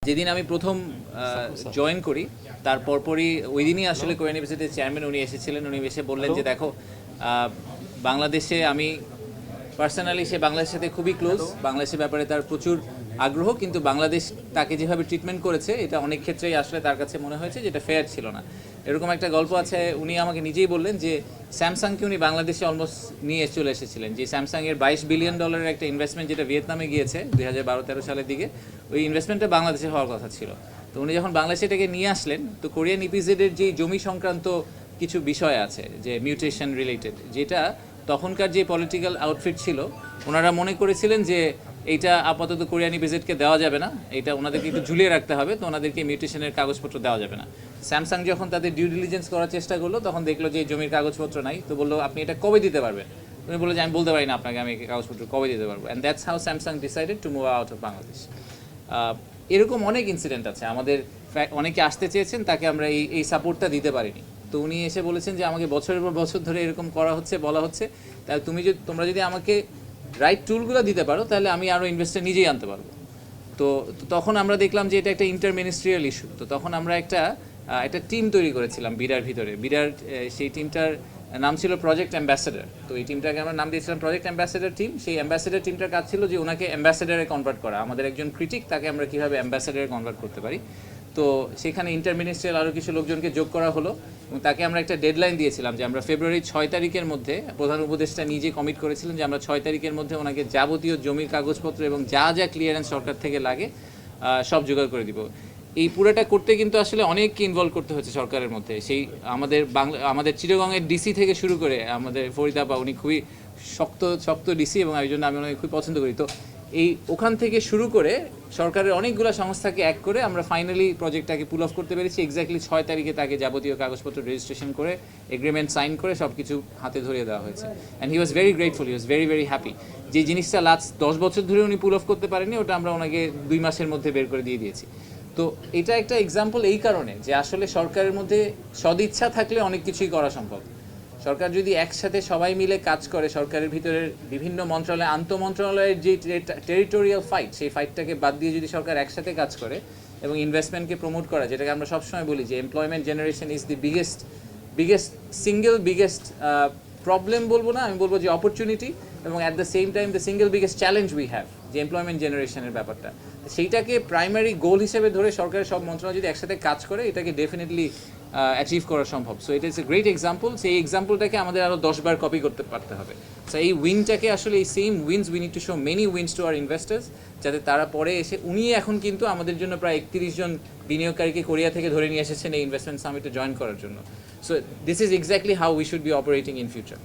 যেদিন আমি প্রথম জয়েন করি তার পরপরই ওই দিনই আসলে কোরিয়ান ইউনিভার্সিটির চেয়ারম্যান উনি এসেছিলেন। উনি এসে বললেন যে দেখো বাংলাদেশে আমি পার্সোনালি সে বাংলাদেশের সাথে খুবই ক্লোজ, বাংলাদেশের ব্যাপারে তার প্রচুর আগ্রহ, কিন্তু বাংলাদেশ তাকে যেভাবে ট্রিটমেন্ট করেছে এটা অনেক ক্ষেত্রেই আসলে তার কাছে মনে হয়েছে যেটা ফেয়ার ছিল না। এরকম একটা গল্প আছে, উনি আমাকে নিজেই বললেন যে স্যামসাংকে উনি বাংলাদেশে অলমোস্ট নিয়ে চলে এসেছিলেন, যে স্যামসাংয়ের $22 বিলিয়ন একটা ইনভেস্টমেন্ট যেটা ভিয়েতনামে গিয়েছে 2012-13 সালের দিকে, ওই ইনভেস্টমেন্টটা বাংলাদেশে হওয়ার কথা ছিল। তো উনি যখন বাংলাদেশে এটাকে নিয়ে আসলেন, তো কোরিয়ান ইপিজেডের যে জমি সংক্রান্ত কিছু বিষয় আছে যে মিউটেশন রিলেটেড, যেটা তখনকার যে পলিটিক্যাল আউটফিট ছিল ওনারা মনে করেছিলেন যে এইটা আপাতত কোরিয়ান ইপিজেডকে দেওয়া যাবে না, এটা ওনাদেরকে একটু ঝুলিয়ে রাখতে হবে, তো ওনাদেরকে মিউটেশনের কাগজপত্র দেওয়া যাবে না। স্যামসাং যখন তাদের ডিউ ডিলিজেন্স করার চেষ্টা করলো তখন দেখলো যে জমির কাগজপত্র নাই, তো বললো আপনি এটা কবে দিতে পারবেন? উনি বললো যে আমি বলতে পারি না আপনাকে আমি কাগজপত্র কবে দিতে পারবো। And that's how Samsung decided to move out of Bangladesh. এরকম অনেক ইনসিডেন্ট আছে আমাদের, অনেকে আসতে চেয়েছেন তাকে আমরা এই সাপোর্টটা দিতে পারিনি। তো উনি এসে বলেছেন যে আমাকে বছরের পর বছর ধরে এরকম করা হচ্ছে, বলা হচ্ছে, তাহলে তোমরা যদি আমাকে রাইট টুলগুলো দিতে পারো তাহলে আমি আরও ইনভেস্টর নিজেই আনতে পারবো। তো তখন আমরা দেখলাম যে এটা একটা ইন্টারমিনিস্ট্রিয়াল ইস্যু। তো তখন আমরা একটা টিম তৈরি করেছিলাম বিডার ভিতরে। বিডার সেই টিমটার নাম ছিল প্রজেক্ট অ্যাম্বাসেডর। তো এই টিমটাকে আমরা নাম দিয়েছিলাম প্রজেক্ট অ্যাম্বাসেডর টিম। সেই অ্যাম্বাসেডর টিমটার কাজ ছিল যে ওনাকে অ্যাম্বাসেডারে কনভার্ট করা, আমাদের একজন ক্রিটিক তাকে আমরা কীভাবে অ্যাম্বাসেডারে কনভার্ট করতে পারি। তো সেখানে ইন্টারমিনিস্ট্রিয়াল আরও কিছু লোকজনকে যোগ করা হলো এবং তাকে আমরা একটা ডেডলাইন দিয়েছিলাম যে আমরা ফেব্রুয়ারি 6 তারিখের মধ্যে, প্রধান উপদেষ্টা নিজে কমিট করেছিলেন যে আমরা 6 তারিখের মধ্যে ওনাকে যাবতীয় জমির কাগজপত্র এবং যা যা ক্লিয়ারেন্স সরকার থেকে লাগে সব জোগাড় করে দিব। এই পুরোটা করতে কিন্তু আসলে অনেককে ইনভলভ করতে হচ্ছে সরকারের মধ্যে। সেই আমাদের চিটাগংয়ের ডিসি থেকে শুরু করে আমাদের ফরিদাবা, উনি খুবই শক্ত ডিসি এবং এই জন্য আমি ওনাকে খুবই পছন্দ করি। তো ওখান থেকে শুরু করে সরকারের অনেকগুলো সংস্থাকে এক করে আমরা ফাইনালি প্রজেক্টটাকে পুল অফ করতে পেরেছি। এক্স্যাক্টলি 6 তারিখে তাকে যাবতীয় কাগজপত্র রেজিস্ট্রেশন করে এগ্রিমেন্ট সাইন করে সব কিছু হাতে ধরিয়ে দেওয়া হয়েছে। And he was very grateful, he was very very happy. যে জিনিসটা লাস্ট 10 বছর ধরে উনি পুল অফ করতে পারেনি, ওটা আমরা ওনাকে 2 মাসের মধ্যে বের করে দিয়ে দিয়েছি। তো এটা একটা এক্সাম্পল এই কারণে যে আসলে সরকারের মধ্যে সদিচ্ছা থাকলে অনেক কিছুই করা সম্ভব। সরকার যদি একসাথে সবাই মিলে কাজ করে, সরকারের ভিতরের বিভিন্ন মন্ত্রণালয়, আন্তঃমন্ত্রণালয়ের যে টেরিটোরিয়াল ফাইট, সেই ফাইটটাকে বাদ দিয়ে যদি সরকার একসাথে কাজ করে এবং ইনভেস্টমেন্টকে প্রমোট করা, যেটাকে আমরা সবসময় বলি যে employment generation is the biggest problem বলবো না, আমি বলবো যে অপরচুনিটি, এবং at the same time the single biggest challenge we have, যে এমপ্লয়মেন্ট জেনারেশনের ব্যাপারটা, সেইটাকে প্রাইমারি গোল হিসেবে ধরে সরকারের সব মন্ত্রণালয় যদি একসাথে কাজ করে এটাকে ডেফিনেটলি অ্যাচিভ করা সম্ভব। সো এটা ইজ এ গ্রেট এক্সাম্পল। সেই এক্সাম্পলটাকে আমাদের আরও 10 বার কপি করতে পারতে হবে। সো এই উইনটাকে আসলে এই same wins we need to show many wins to our investors, যাতে তারা পরে এসে, উনি এখন কিন্তু আমাদের জন্য প্রায় 31 জন বিনিয়োগকারীকে কোরিয়া থেকে ধরে নিয়ে এসেছেন এই ইনভেস্টমেন্ট সামিটে জয়েন করার জন্য। So this is exactly how we should be operating in future.